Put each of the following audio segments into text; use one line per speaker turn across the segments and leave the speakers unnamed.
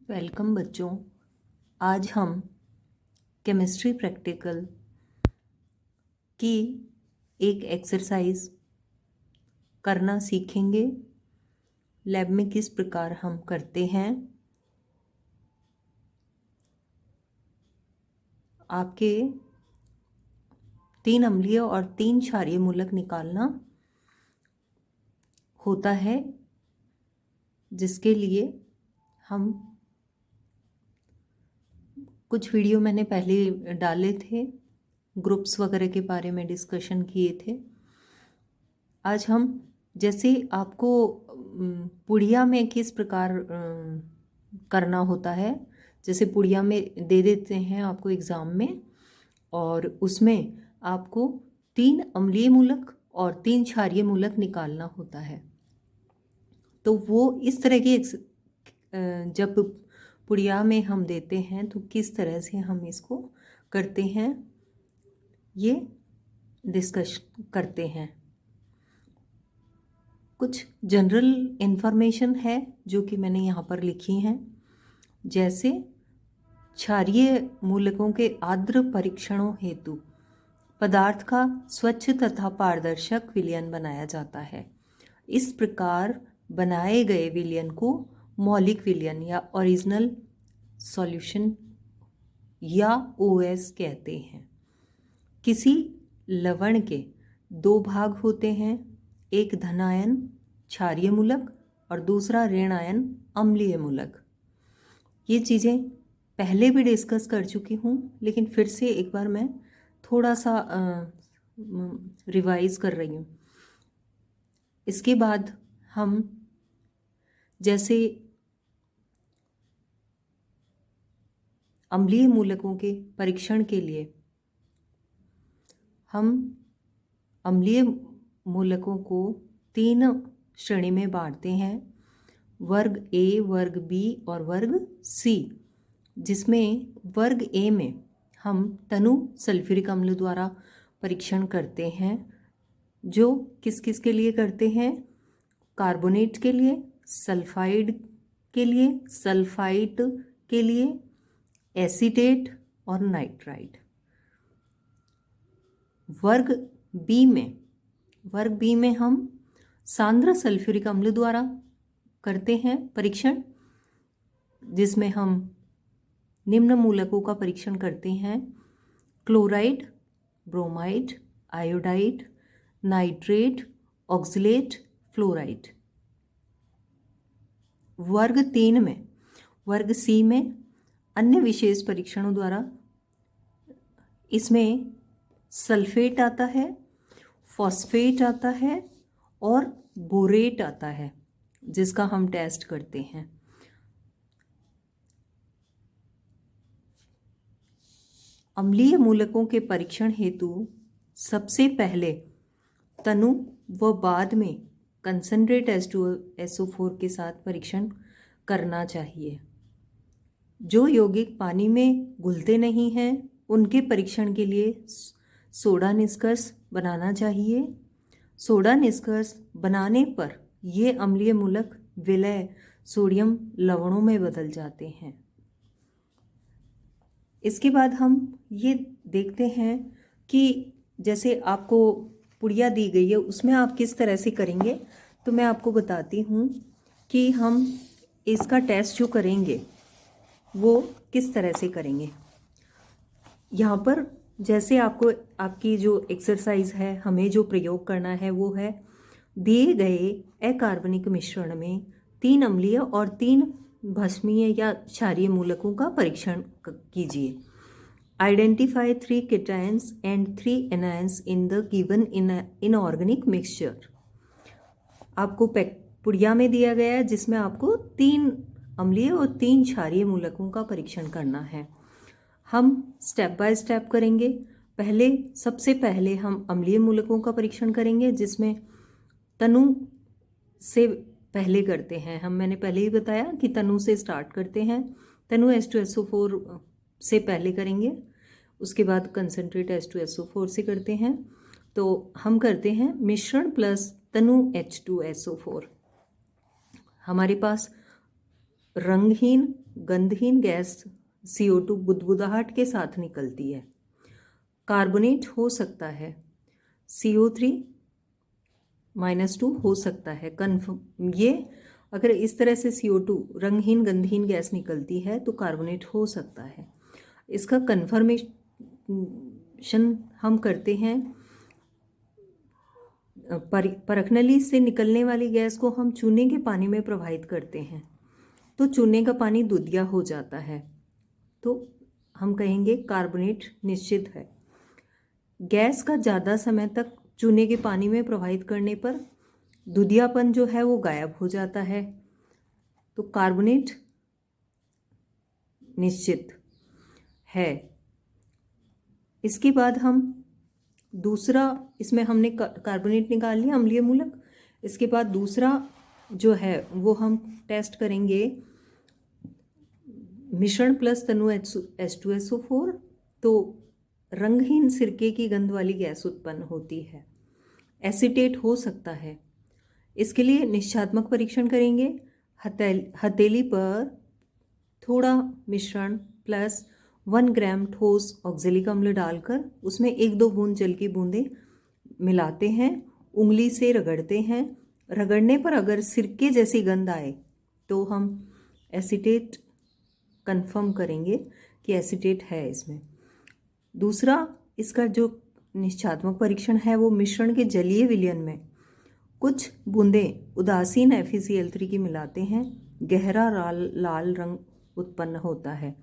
Welcome बच्चों। आज हम केमिस्ट्री प्रैक्टिकल की एक एक्सरसाइज करना सीखेंगे। लैब में किस प्रकार हम करते हैं। आपके 3 अम्लीय और 3 क्षारीय मूलक निकालना होता है, जिसके लिए हम कुछ वीडियो मैंने पहले डाले थे, ग्रुप्स वगैरह के बारे में डिस्कशन किए थे। आज हम जैसे आपको पुड़िया में किस प्रकार करना होता है, जैसे पुड़िया में दे देते हैं आपको एग्ज़ाम में, और उसमें आपको 3 अम्लीय मूलक और 3 क्षारीय मूलक निकालना होता है। तो वो इस तरह की जब पुड़िया में हम देते हैं तो किस तरह से हम इसको करते हैं, ये डिस्कस करते हैं। कुछ जनरल इन्फॉर्मेशन है जो कि मैंने यहाँ पर लिखी हैं। जैसे क्षारीय मूलकों के आर्द्र परीक्षणों हेतु पदार्थ का स्वच्छ तथा पारदर्शक विलयन बनाया जाता है। इस प्रकार बनाए गए विलयन को मौलिक विलयन या ओरिजिनल सॉल्यूशन या ओएस कहते हैं। किसी लवण के 2 भाग होते हैं, एक धनायन क्षारीय मूलक और दूसरा ऋणायन अम्लीय मूलक। ये चीज़ें पहले भी डिस्कस कर चुकी हूँ, लेकिन फिर से एक बार मैं थोड़ा सा रिवाइज कर रही हूँ। इसके बाद हम जैसे अम्लीय मूलकों के परीक्षण के लिए हम अम्लीय मूलकों को 3 श्रेणी में बांटते हैं, वर्ग ए, वर्ग बी और वर्ग सी। जिसमें वर्ग ए में हम तनु सल्फ्यूरिक अम्ल द्वारा परीक्षण करते हैं। जो किस किस के लिए करते हैं? कार्बोनेट के लिए, सल्फाइड के लिए, सल्फाइट के लिए, एसीटेट और नाइट्राइट। वर्ग बी में हम सांद्र सल्फ्यूरिक अम्ल द्वारा करते हैं परीक्षण, जिसमें हम निम्न मूलकों का परीक्षण करते हैं: chloride, bromide, iodide, nitrate, oxalate, fluoride. वर्ग सी में अन्य विशेष परीक्षणों द्वारा इसमें सल्फेट आता है, फॉस्फेट आता है और बोरेट आता है, जिसका हम टेस्ट करते हैं। अम्लीय मूलकों के परीक्षण हेतु सबसे पहले तनु व बाद में कंसंट्रेट H2SO4 के साथ परीक्षण करना चाहिए। जो यौगिक पानी में घुलते नहीं हैं, उनके परीक्षण के लिए सोडा निष्कर्ष बनाना चाहिए। सोडा निष्कर्ष बनाने पर ये अम्लीय मूलक विलय सोडियम लवणों में बदल जाते हैं। इसके बाद हम ये देखते हैं कि जैसे आपको पुड़िया दी गई है, उसमें आप किस तरह से करेंगे। तो मैं आपको बताती हूँ कि हम इसका टेस्ट जो करेंगे वो किस तरह से करेंगे। यहाँ पर जैसे आपको आपकी जो एक्सरसाइज है, हमें जो प्रयोग करना है वो है, दिए गए अकार्बनिक मिश्रण में 3 अम्लीय और 3 भस्मीय या क्षारीय मूलकों का परीक्षण कीजिए। Identify 3 cations and 3 anions in the given inorganic mixture. आपको पुड़िया में दिया गया है, जिसमें आपको 3 अम्लीय और 3 क्षारीय मूलकों का परीक्षण करना है। हम स्टेप बाय स्टेप करेंगे। सबसे पहले हम अम्लीय मूलकों का परीक्षण करेंगे, जिसमें तनु से पहले करते हैं। मैंने पहले ही बताया कि तनु से स्टार्ट करते हैं। तनु H2SO4 से पहले करेंगे, उसके बाद कंसंट्रेट H2SO4 से करते हैं। तो हम करते हैं मिश्रण प्लस तनु H2SO4। हमारे पास रंगहीन गंधहीन गैस CO2 बुदबुदाहट के साथ निकलती है। कार्बोनेट हो सकता है CO3-2 हो सकता है। कन्फर्म ये अगर इस तरह से CO2 रंगहीन गंधहीन गैस निकलती है तो कार्बोनेट हो सकता है। इसका कन्फर्मेशन हम करते हैं, परखनली से निकलने वाली गैस को हम चूने के पानी में प्रवाहित करते हैं तो चूने का पानी दूधिया हो जाता है, तो हम कहेंगे कार्बोनेट निश्चित है। गैस का ज़्यादा समय तक चूने के पानी में प्रवाहित करने पर दूधियापन जो है वो गायब हो जाता है, तो कार्बोनेट निश्चित है। इसके बाद हम दूसरा, इसमें हमने कार्बोनेट निकाल लिया, अम्लीय मूलक। इसके बाद दूसरा जो है वो हम टेस्ट करेंगे मिश्रण प्लस तनु H2SO4, तो रंगहीन सिरके की गंध वाली गैस उत्पन्न होती है। एसीटेट हो सकता है। इसके लिए निश्चयात्मक परीक्षण करेंगे। हथेली पर थोड़ा मिश्रण प्लस 1 ग्राम ठोस ऑक्जेलिक अम्ल डालकर उसमें 1-2 बूंद जल की बूंदें मिलाते हैं, उंगली से रगड़ते हैं। रगड़ने पर अगर सिरके जैसी गंध आए तो हम एसीटेट कंफर्म करेंगे कि एसीटेट है इसमें। दूसरा, इसका जो निश्चयात्मक परीक्षण है वो मिश्रण के जलीय विलयन में कुछ बूंदें उदासीन FeCl3 की मिलाते हैं, गहरा लाल रंग उत्पन्न होता है,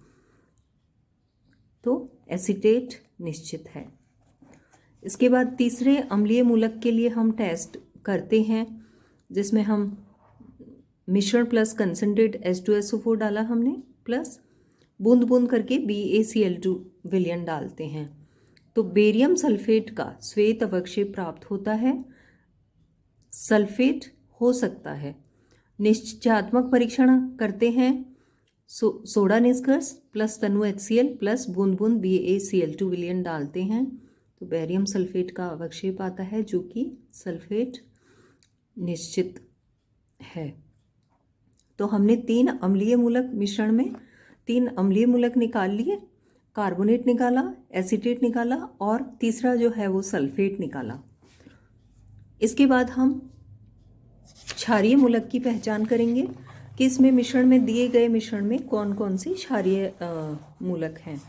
तो एसीटेट निश्चित है। इसके बाद तीसरे अम्लीय मूलक के लिए हम टेस्ट करते हैं, जिसमें हम मिश्रण प्लस कंसनट्रेट H2SO4 डाला हमने, प्लस बूंद बूंद करके BaCl2 विलयन डालते हैं, तो बेरियम सल्फेट का श्वेत अवक्षेप प्राप्त होता है। सल्फेट हो सकता है। निश्चयात्मक परीक्षण करते हैं, सोडा निष्कर्ष प्लस तनु HCl प्लस बूंद बूंद BaCl2 विलयन डालते हैं, तो बेरियम सल्फेट का अवक्षेप आता है जो कि सल्फेट निश्चित है। तो हमने 3 अम्लीय मूलक मिश्रण में 3 अम्लीय मूलक निकाल लिए, कार्बोनेट निकाला, एसीटेट निकाला और तीसरा जो है वो सल्फेट निकाला। इसके बाद हम क्षारीय मूलक की पहचान करेंगे कि इसमें मिश्रण में दिए गए मिश्रण में कौन कौन सी क्षारीय मूलक हैं।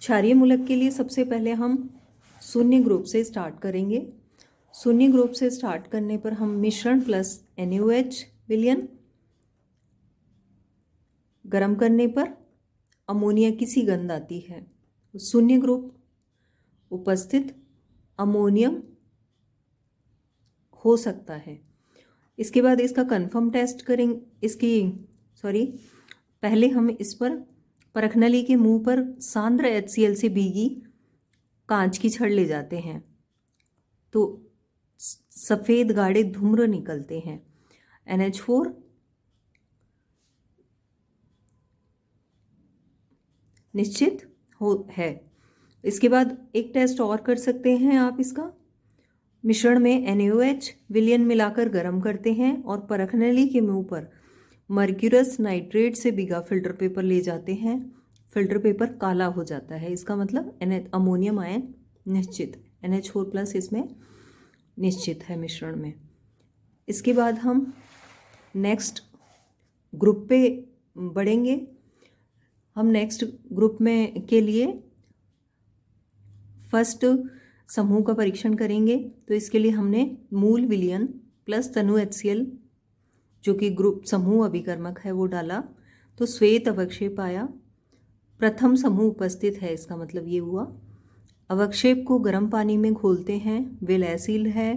क्षारीय मूलक के लिए सबसे पहले हम शून्य ग्रुप से स्टार्ट करेंगे। शून्य ग्रुप से स्टार्ट करने पर हम मिश्रण प्लस NaOH विलयन, गर्म करने पर अमोनिया की सी गंध आती है, शून्य ग्रुप उपस्थित अमोनियम हो सकता है। इसके बाद इसका कंफर्म टेस्ट करेंगे। पहले हम इस पर परखनली के मुंह पर सांद्र HCl से भीगी कांच की छड़ ले जाते हैं, तो सफ़ेद गाढ़े धूम्र निकलते हैं। NH4 निश्चित है। इसके बाद एक टेस्ट और कर सकते हैं आप इसका, मिश्रण में NaOH विलयन मिलाकर गर्म करते हैं और परखनली के मुंह पर मर्क्यूरस नाइट्रेट से भीगा फिल्टर पेपर ले जाते हैं। फिल्टर पेपर काला हो जाता है, इसका मतलब अमोनियम आयन निश्चित, NH4 प्लस इसमें निश्चित है मिश्रण में। इसके बाद हम नेक्स्ट ग्रुप पे बढ़ेंगे। हम नेक्स्ट ग्रुप में के लिए फर्स्ट समूह का परीक्षण करेंगे, तो इसके लिए हमने मूल विलयन प्लस तनु HCl जो कि ग्रुप समूह अभिकर्मक है वो डाला, तो श्वेत अवक्षेप आया। प्रथम समूह उपस्थित है, इसका मतलब ये हुआ। अवक्षेप को गर्म पानी में घोलते हैं, विलैसिल है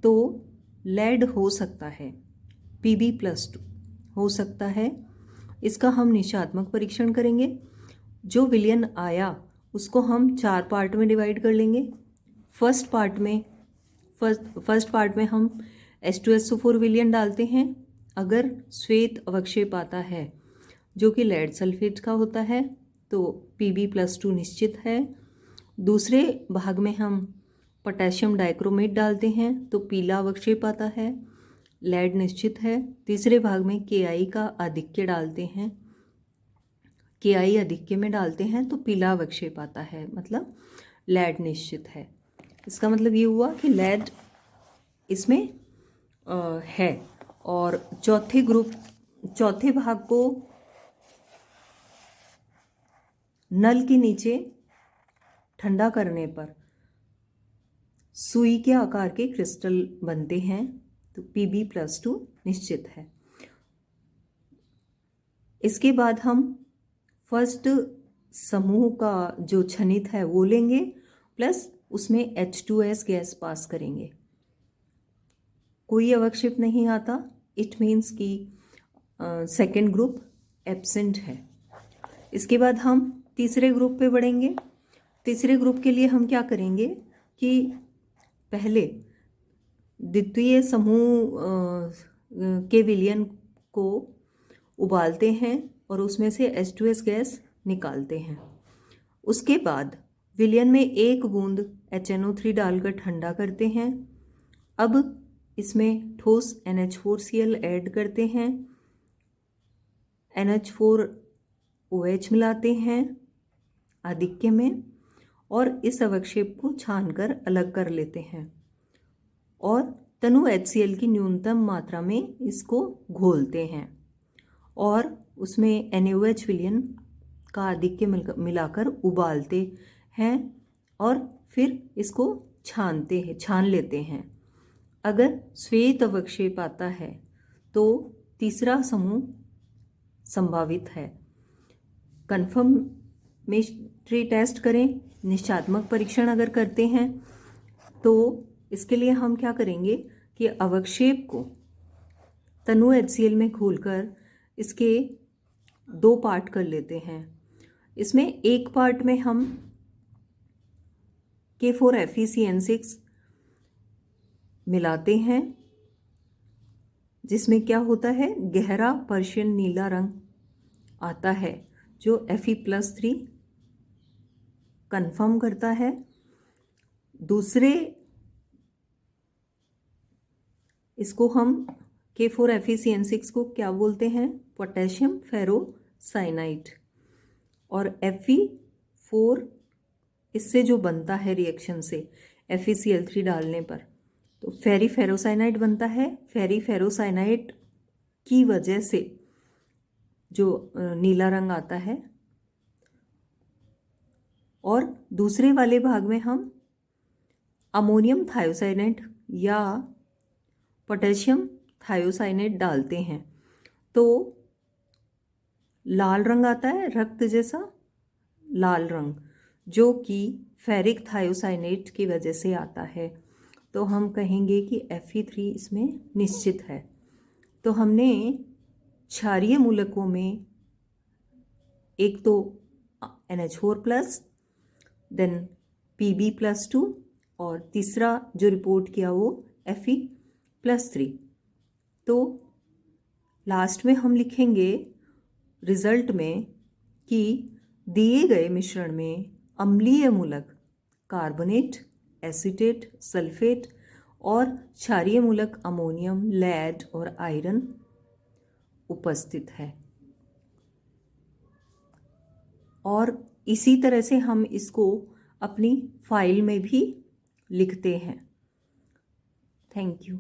तो लेड हो सकता है, Pb+2 हो सकता है। इसका हम निश्चयात्मक परीक्षण करेंगे। जो विलयन आया उसको हम 4 पार्ट में डिवाइड कर लेंगे। फर्स्ट पार्ट में हम H2SO4 विलयन डालते हैं। अगर श्वेत अवक्षेप आता है जो कि लेड सल्फेट का होता है तो Pb+2 निश्चित है। दूसरे भाग में हम पोटेशियम डाइक्रोमेट डालते हैं तो पीला अवक्षेप आता है। लेड निश्चित है। तीसरे भाग में Ki का आधिक्य डालते हैं, Ki आधिक्य में डालते हैं तो पीला अवक्षेप आता है, मतलब लेड निश्चित है। इसका मतलब ये हुआ कि लेड इसमें है। और चौथे भाग को नल के नीचे ठंडा करने पर सुई के आकार के क्रिस्टल बनते हैं, तो Pb+2 निश्चित है। इसके बाद हम फर्स्ट समूह का जो छनित है वो लेंगे, प्लस उसमें H2S गैस पास करेंगे। कोई अवक्षेप नहीं आता, इट मीन्स कि सेकेंड ग्रुप एब्सेंट है। इसके बाद हम तीसरे ग्रुप पे बढ़ेंगे। तीसरे ग्रुप के लिए हम क्या करेंगे कि पहले द्वितीय समूह के विलयन को उबालते हैं और उसमें से H2S गैस निकालते हैं। उसके बाद विलयन में 1 बूंद HNO3 डालकर ठंडा करते हैं। अब इसमें ठोस NH4Cl ऐड करते हैं, NH4OH मिलाते हैं आधिक्य में और इस अवक्षेप को छानकर अलग कर लेते हैं और तनु HCl की न्यूनतम मात्रा में इसको घोलते हैं और उसमें NaOH विलयन का आधिक्य मिलाकर उबालते हैं और फिर इसको छान लेते हैं। अगर श्वेत अवक्षेप आता है तो तीसरा समूह संभावित है। कन्फर्मेटरी टेस्ट करें, निश्चयात्मक परीक्षण अगर करते हैं तो इसके लिए हम क्या करेंगे कि अवक्षेप को तनु HCl में घोलकर इसके 2 पार्ट कर लेते हैं। इसमें एक पार्ट में हम K4FeCN6 मिलाते हैं, जिसमें क्या होता है, गहरा पर्शियन नीला रंग आता है जो Fe+3 कन्फर्म करता है। दूसरे इसको हम K4FeCN6 को क्या बोलते हैं, पोटेशियम फेरोसाइनाइड। और Fe4 इससे जो बनता है रिएक्शन से FeCl3 डालने पर तो फेरिफेरोसाइनाइड बनता है। फेरिफेरोसाइनाइड की वजह से जो नीला रंग आता है। और दूसरे वाले भाग में हम अमोनियम थायोसाइनेट या पोटेशियम थायोसाइनेट डालते हैं तो लाल रंग आता है, रक्त जैसा लाल रंग, जो कि फेरिक थायोसाइनेट की वजह से आता है। तो हम कहेंगे कि Fe3 इसमें निश्चित है। तो हमने क्षारीय मूलकों में एक तो NH4+, देन Pb+2 और तीसरा जो रिपोर्ट किया वो Fe+3। तो लास्ट में हम लिखेंगे रिजल्ट में कि दिए गए मिश्रण में अम्लीय मूलक कार्बोनेट, एसीटेट, सल्फेट और क्षारीय मूलक अमोनियम, लेड और आयरन उपस्थित है। और इसी तरह से हम इसको अपनी फाइल में भी लिखते हैं। Thank you.